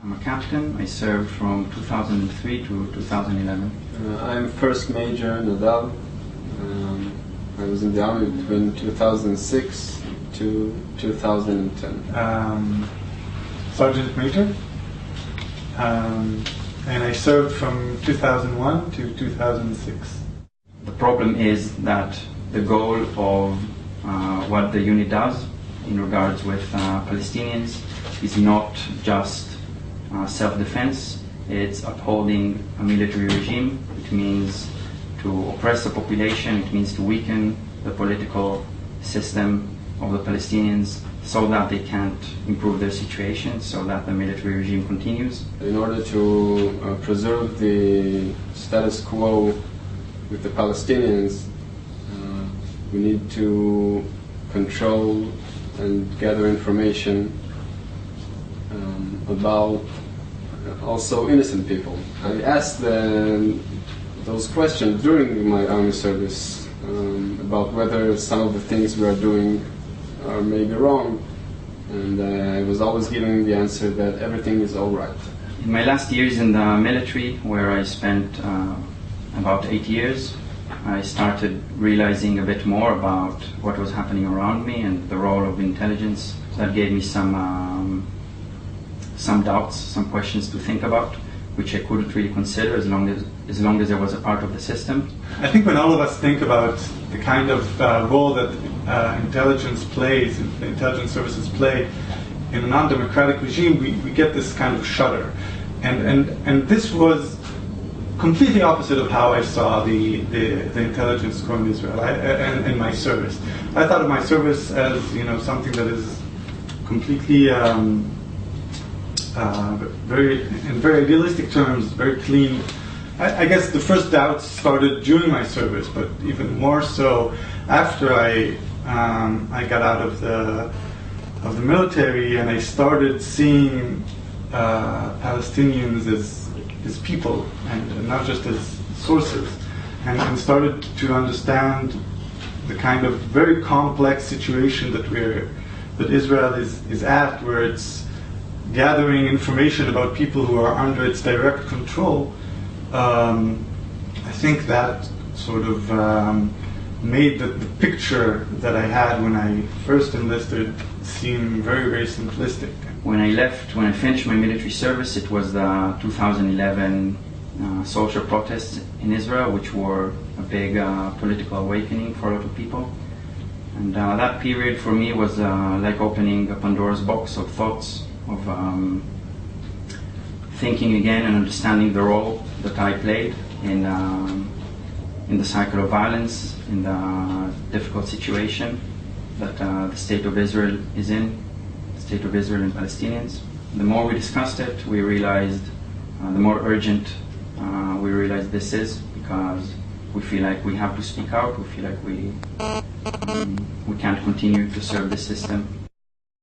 I'm a captain. I served from 2003 to 2011. I'm First Major Nadav. I was in the army between 2006 to 2010. Sergeant Major. And I served from 2001 to 2006. The problem is that the goal of what the unit does in regards with Palestinians is not just self-defense, it's upholding a military regime. It means to oppress the population, it means to weaken the political system of the Palestinians so that they can't improve their situation, so that the military regime continues. In order to preserve the status quo with the Palestinians, we need to control and gather information about also innocent people. I asked those questions during my army service about whether some of the things we are doing are maybe wrong, and I was always giving the answer that everything is all right. In my last years in the military, where I spent about 8 years, I started realizing a bit more about what was happening around me and the role of intelligence. That gave me some doubts, some questions to think about, which I couldn't really consider as long as I was a part of the system. I think when all of us think about the kind of role that intelligence plays, the intelligence services play in a non-democratic regime, we get this kind of shudder. And this was completely opposite of how I saw the intelligence corps in Israel and my service. I thought of my service as something that is completely in very idealistic terms, very clean. I guess the first doubts started during my service, but even more so after I got out of the military and I started seeing Palestinians as people and not just as sources, and started to understand the kind of very complex situation that Israel is at, where it's gathering information about people who are under its direct control. I think that sort of made the picture that I had when I first enlisted seem very, very simplistic. When I finished my military service, it was the 2011 social protests in Israel, which were a big political awakening for a lot of people. And that period for me was like opening a Pandora's box of thoughts, of thinking again and understanding the role that I played in the cycle of violence, in the difficult situation that the state of Israel is in, the state of Israel and Palestinians. The more we discussed it, we realized, the more urgent we realized this is, because we feel like we have to speak out, we feel like we can't continue to serve the system